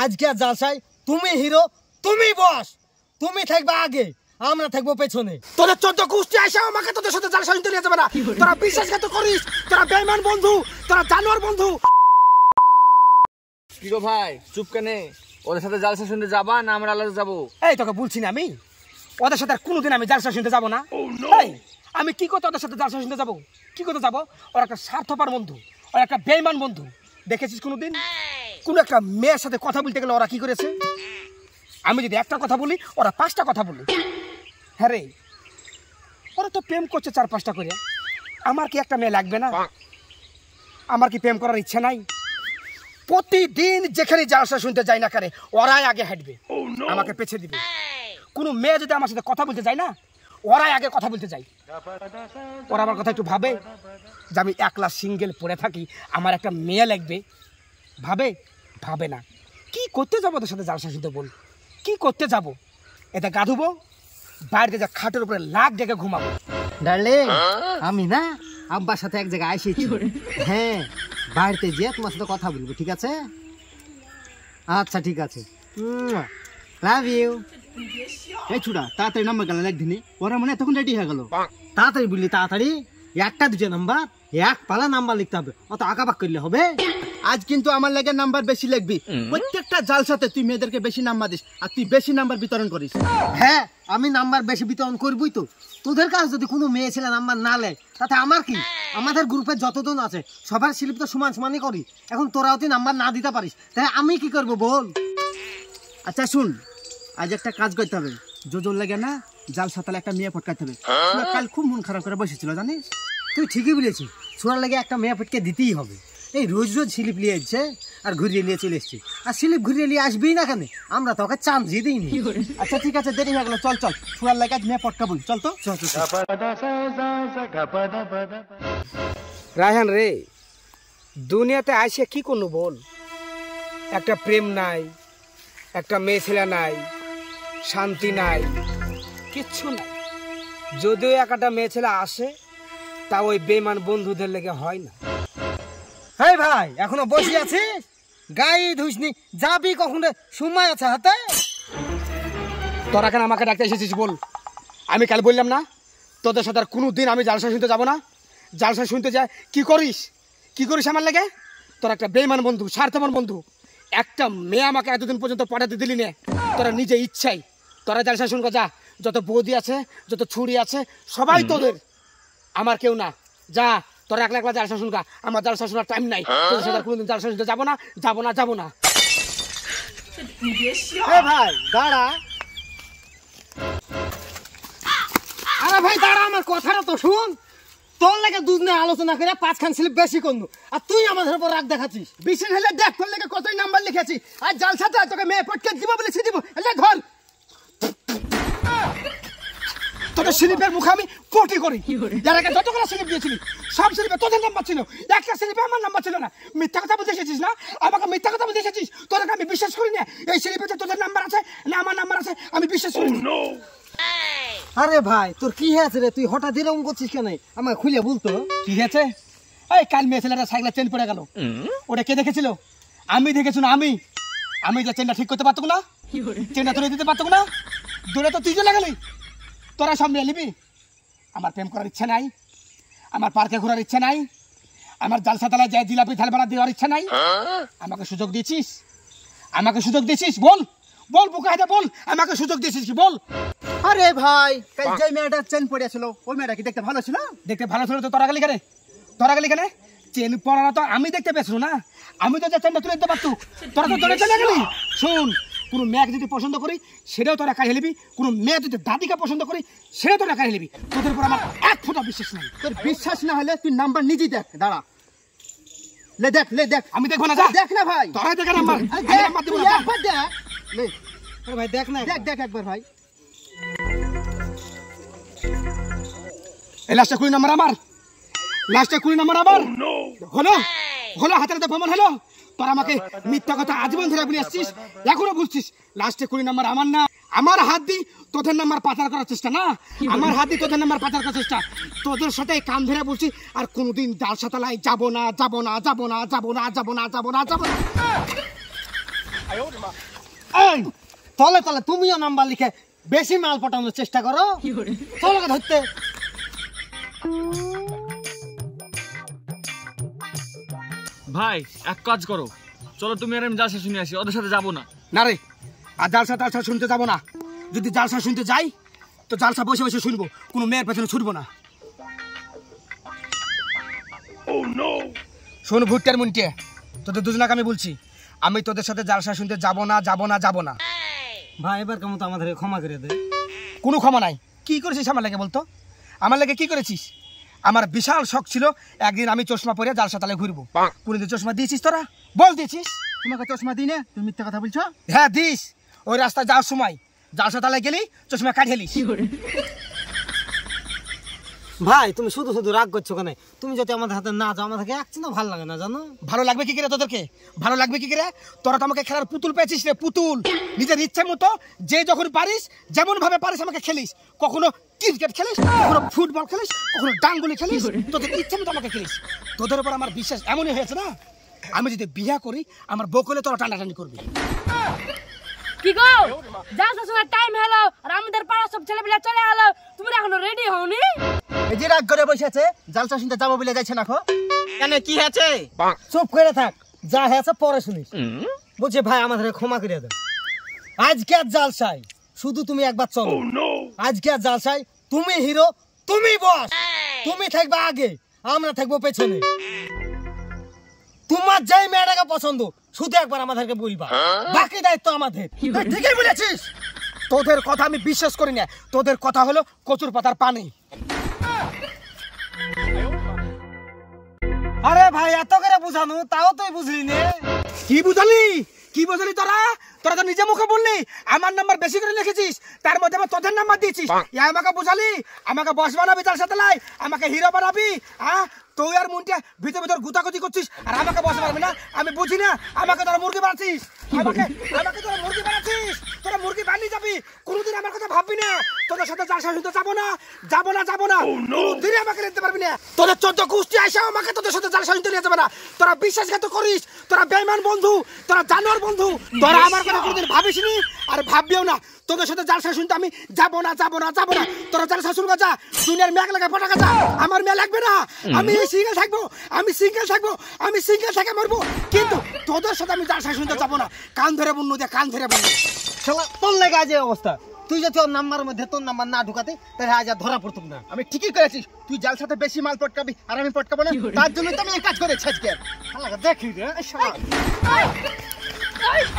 আজকে জালসায় তুমি হিরো, তুমি বস, তুমি থাকবে আগে, আমরা থাকবো পেছনে। তোদের 14 গোষ্ঠী আইসা আমাকে তোদের সাথে জালসা শুনতে নিয়ে যাবে না। তোরা বিশ্বাসঘাত করিস, তোরা বেঈমান বন্ধু, তোরা জানোয়ার বন্ধু। কি গো ভাই চুপ কেনে? ওদের সাথে জালসা শুনতে যাবা না আমরা আলাদা যাবো? এই তোকে বলছি না আমি ওদের সাথে কোনোদিন আমি জালসা শুনতে যাবো না। এই আমি কি করতে ওদের সাথে জালসা শুনতে যাবো? কি করতে যাবো? ওরা একটা স্বার্থপর বন্ধু, ওরা একটা বেঈমান বন্ধু। দেখেছিস কোনোদিন কোনো একটা মেয়ের সাথে কথা বলতে গেলে ওরা কি করেছে? আমি যদি একটা কথা বলি ওরা 5টা কথা বলি। হ্যাঁ রে, ওরা তো প্রেম করছে 4-5টা করে। আমার কি একটা মেয়ে লাগবে না? আমার কি প্রেম করার ইচ্ছা নাই? প্রতিদিন যেখানে জালসা শুনতে যাই না কারে ওরাই আগে হাঁটবে, আমাকে পেছে দিবে। কোনো মেয়ে যদি আমার সাথে কথা বলতে যায় না ওরাই আগে কথা বলতে যায়। ওরা আমার কথা একটু ভাবে যে আমি একলা সিঙ্গেল পড়ে থাকি, আমার একটা মেয়ে লাগবে? ভাবে? ভাবে না। কি করতে যাবো ওদের সাথে জালসা শুনতে? বল কি করতে যাবো? এটা গা ধুবো, বাড়িতে যা খাটের উপরে লাখ ডেকে ঘুমাবো। ডার্লিং, আমি না আব্বার সাথে এক জায়গায় এসেছি। হ্যাঁ, বাড়িতে যেয়ে তোমার সাথে কথা বলবো, ঠিক আছে? আচ্ছা ঠিক আছে, লাভ ইউ। এই ছুড়া তাড়াতাড়ি নাম্বার গেল একদিনই, ওরা মনে তখন রেডি হয়ে গেল। তাড়াতাড়ি বললি, তাড়াতাড়ি। একটা দুটো নাম্বার, এক পালা নাম্বার লিখতে হবে, অত আঁকাবাক করলে হবে? আজ কিন্তু আমার লাগে নাম্বার বেশি লিখবি। প্রত্যেকটা জালসাতে তুই মেয়েদেরকে বেশি নাম্বার দিস আর তুই বেশি নাম্বার বিতরণ করিস। হ্যাঁ, আমি নাম্বার বেশি বিতরণ করবই তো। তোদের কাছে যদি কোনো মেয়ে ছেলে নাম্বার না নেয় তাতে আমার কি? আমাদের গ্রুপে যতজন আছে সবার স্লিপ তো সমান সমানই করি। এখন তোরাও তুই নাম্বার না দিতে পারিস, তাই আমি কি করবো বল? আচ্ছা শুন, আজ একটা কাজ করতে হবে। যোজোর লাগে না জালসা তালে একটা মেয়ে ফটকাতে হবে। কাল খুব মন খারাপ করে বসেছিল জানিস। তুই ঠিকই বলেছিস, ছোড়ার লাগে একটা মেয়ে ফটকে দিতেই হবে। এই রোজ রোজ স্লিপ নিয়ে যাচ্ছে আর ঘুরিয়ে নিয়ে চলে এসছি, আর স্লিপ ঘুরিয়ে নিয়ে আসবেই না কেন? আমরা তোকে চান্স দিইনি। আচ্ছা ঠিক আছে, দেরি হয়ে গেল, চল চল ছোড়ার লাগে আজ মেয়ে ফটকাবো, চল তো। রায়হান রে, দুনিয়াতে আইসে কি করবো বল? একটা প্রেম নাই, একটা মেয়ে ছেলে নাই, শান্তি নাই, কিচ্ছু নাই। যদিও একটা মেয়ে ছেলে আসে তা ওই বেঈমান বন্ধুদের লেগে হয় না। হ্যাঁ ভাই, এখনো বসে আছিস? গায়ে ধুসনি, যাবি কখন? সময় আছে হাতে? তোরা কেন আমাকে ডাকতে এসেছিস বল? আমি কাল বললাম না তোদের সাথে আর কোনোদিন আমি জালসা শুনতে যাবো না? জালসা শুনতে যায় কি করিস? কি করিস আমার লেগে? তোরা একটা বেঈমান বন্ধু, স্বার্থপর বন্ধু। একটা মেয়ে আমাকে এতদিন পর্যন্ত পাঠাতে দিলি না, তোরা নিজে ইচ্ছাই। তোরা জালসা শুনতে যা, যত বৌদি আছে, যত ছুরি আছে, সবাই তোদের, আমার কেউ না। যা, তোরা একলা একলা জালসা শুনকা, আমার জালসা শোনার টাইম নাই। তোদের সাথে কোনোদিন জালসা শুনতে যাবো না, যাবো না, যাবো না। ভাই দাঁড়া। আরে ভাই দাঁড়া, আমার কথাটা তো শুন। তোর লাগে দুজনে আলোচনা করে 5খান স্লিপ বেশি করলু, আর তুই আমাদের উপর রাগ দেখাচ্ছিস। বিশেষ হলে দেখ তোর লাগে কতই নাম্বার লিখেছি। আর জালসাতে তোকে মেয়ে ফটকে দিব বলেছি, দিব। এলে ধর তোদের স্লিপের মুখে আমি পটি করি। যারা যতগুলো স্লিপ দিয়েছিলি সব স্লিপে তোদের নাম্বার ছিল, একটা স্লিপে আমার নাম্বার ছিল না। মিথ্যা কথা বলতে এসেছিস না? আমাকে মিথ্যা কথা বলতে এসেছিস? তোদেরকে আমি বিশ্বাস করি না। এই স্লিপে তোদের নাম্বার আছে না আমার নাম্বার আছে আমি বিশ্বাস করি না। আরে ভাই, তোর কি হয়েছে রে? তুই হঠাৎ এরকম করছিস কেন? আমাকে খুলে বলতো কি হয়েছে? এই কাল মেয়ে ছেলেটা সাইকেলের চেন পড়ে গেল, ওটা কে দেখেছিল? আমি দেখেছি না। আমি যে চেনটা ঠিক করতে পারতো না, চেনটা তুলে দিতে পারতো না, দূরে তো তুই চলে গেলি। তোরা সব নিয়ে নিবি। আমার প্রেম করার ইচ্ছা নাই, আমার পার্কে ঘোরার ইচ্ছা নাই, আমার জালসা তালায় যায় জিলাপি থালবানা দেওয়ার ইচ্ছা নাই। আমাকে সুযোগ দিয়েছিস, আমাকে সুযোগ দিয়েছিস। বল বল, বুকে হাতে বল, আমাকে সুযোগ দিয়েছিস কি বল? আরে ভাই, কাল যে মেয়েটা চেন পড়েছিল ওই মেয়েটা কি দেখতে ভালো ছিল? দেখতে ভালো ছিল তো তোরা গেলি কেন? তোরা গেলি কেন? চেন পড়ানো তো আমি দেখতে পেয়েছিল না, আমি তো যে চেনটা তুলে দিতে পারতো। তোরা তো তোরা চলে গেলি। শুন, কোনো মেয়েকে যদি পছন্দ করি সেটাও তোরা কাজ হেলিবি, কোনো মেয়ে যদি দাদিকে পছন্দ করি সেটাও তোরা কাজ হেলিবি। তোদের উপর আমার এক ফোঁটা বিশ্বাস নেই। তোর বিশ্বাস না হলে তুই নাম্বার নিজেই দেখ। দাঁড়া, লে দেখ, লে দেখ। আমি দেখবো না, যা দেখ না ভাই। তোরা দেখে নাম্বার, একবার দেখ। লে ভাই দেখ না, দেখ দেখ একবার ভাই। এই লাস্টে 20 নাম্বার আমার, লাস্টে 20 নাম্বার আমার। হলো হলো, হাতের হাতে প্রমাণ হলো। তোরা আমাকে মিথ্যা কথা আজীবন ধরে বলে আসছিস, এখনো বলছিস। লাস্টে 20 নাম্বার আমার না। আমার হাত দি তোদের নাম্বার পাচার করার চেষ্টা না, আমার হাত দি তোদের নাম্বার পাচার করার চেষ্টা। তোদের সাথে কান ধরে বলছি, আর কোনোদিন জালসা তালায় যাবো না, যাবো না, যাবো না, যাবো না, যাবো না, যাবো না, যাবো না। এই তলে তলে তুমিও নাম্বার লিখে বেশি মাল পটানোর চেষ্টা করো চলো ধরতে। ভাই এক কাজ করো, চলো তুমি আর আমি জালসা শুনে আসি, ওদের সাথে যাবো না। না রে, আর জালসা টালসা শুনতে যাবো না। যদি জালসা শুনতে যাই তো জালসা বসে বসে শুনবো, কোনো মেয়ের পেছনে ছুটবো না। শোন ভুট্টার মুনটে, তোদের দুজনাকে আমি বলছি, আমি তোদের সাথে জালসা শুনতে যাবো না, যাবো না, যাবো না। ভাই এবার কেমন তো আমাদের ক্ষমা করে দে। কোনো ক্ষমা নাই। কি করেছিস আমার লাগে বলতো? আমার লাগে কি করেছিস? আমার বিশাল শখ ছিল একদিন আমি চশমা পরে জালসা তালে ঘুরবো। কোনদিন চশমা দিয়েছিস তোরা? বল দিয়েছিস? তোমাকে চশমা দিই না, তুমি মিথ্যা কথা বলছো। হ্যাঁ দিস। ওই রাস্তায় যাওয়ার সময় জালসা তালে গেলি, চশমা কাটিয়েলিস। ভাই তুমি শুধু শুধু রাগ করছো কেন? তুমি যদি আমাদের হাতে না যাও আমাদেরকে একচিনও ভালো লাগে না জানো। ভালো লাগবে কি করে তোদেরকে? ভালো লাগবে কি করে? তোরা তো আমাকে খেলার পুতুল পেয়েছিস রে, পুতুল। নিজের ইচ্ছে মতো যে যখন পারিস, যেমন ভাবে পারিস আমাকে খেলিস। কখনো ক্রিকেট খেলিস, কখনো ফুটবল খেলিস, কখনো ডাঙ্গুলি খেলিস, তোদের ইচ্ছে মতো আমাকে খেলিস। তোদের উপর আমার বিশ্বাস এমনই হয়েছে না, আমি যদি বিয়ে করি আমার বকলে তোরা টানাটানি করবি। কি গো, জালসা শোনার টাইম হলো আর আমাদের পাড়ার সব ছেলেপিলা চলে গেল, তুমি এখনো রেডি হওনি? এই যে রাগ করে বসে আছে, জালসা শুনতে যাবো বলে যাচ্ছে না। কেন কি হয়েছে? চুপ করে থাক, যা হয়েছে পরে শুনিস। বলছে ভাই আমাদের ক্ষমা করে দেন। আজকে আর জালসাই শুধু তুমি একবার চলো। আজকে আর জালসাই তুমি হিরো, তুমি বস, তুমি থাকবে আগে, আমরা থাকবো পেছনে। তোমার যেই মেয়েটাকে পছন্দ শুধু একবার আমাদেরকে বলবা, বাকি দায়িত্ব আমাদের। ঠিকই বলেছিস। তোদের কথা আমি বিশ্বাস করি না, তোদের কথা হলো কচুর পাতার পানি। আরে ভাই এত করে বুঝানো তাও তুই বুঝলি নে। কি বুঝালি? কি বুঝালি তোরা? তোরা তো নিজে মুখে বললি আমার নাম্বার বেশি করে লিখেছিস, তার মধ্যে আবার তোদের নাম্বার দিয়েছিস। আমাকে বুঝালি আমাকে বস বানাবি, তার সাথে লাই আমাকে হিরো বানাবি। হ্যাঁ তুই আর মুন্টে ভিতর ভিতর গুতাগুতি করছিস আর আমাকে বস বানাবি না। আমি বুঝি না, আমাকে তোরা মুরগি বানাচ্ছিস, আমাকে তোরা মুরগি বানাচ্ছিস। তোরা মুরগি বানিয়ে যাবি, কোনোদিন আমার কথা ভাববি না। তোদের সাথে জালসা শুনতে যাবো না, যাবো না, যাবো না, কোনোদিন আমাকে নিতে পারবি না। তোদের 14 গোষ্ঠী আইসা আমাকে তোদের সাথে জালসা শুনতে নিয়ে যাবে না। তোরা বিশ্বাসঘাত করিস, তোরা বেঈমান বন্ধু, তোরা জানোয়ার বন্ধু। তোরা আমার কথা কোনোদিন ভাবিসনি আর ভাববিও না। তোদের সাথে জালসা শুনতে আমি যাবো না, যাবো না, যাবো না। তোরা জালসা শুনবা যা, দুনিয়ার মেঘ লাগা পটাকা যা, আমার মেয়ে লাগবে না। আমি সিঙ্গেল থাকবো, আমি সিঙ্গেল থাকবো, আমি সিঙ্গেল থেকে মরবো, কিন্তু তোদের সাথে আমি জালসা শুনতে যাবো না। কান ধরে বন্য দিয়ে কান ধরে বন্য। তোর লেগে আজ এই অবস্থা। তুই যদি ওর নাম্বারের মধ্যে তোর নাম্বার না ঢুকাতে তাহলে আজ আর ধরা পড়তুম না। আমি ঠিকই করেছিস, তুই জালসাতে বেশি মাল পটকাবি আর আমি পটকাবো না, তার জন্য তো আমি এই কাজ করেছি আজকে। দেখি রে এই, এই, এই।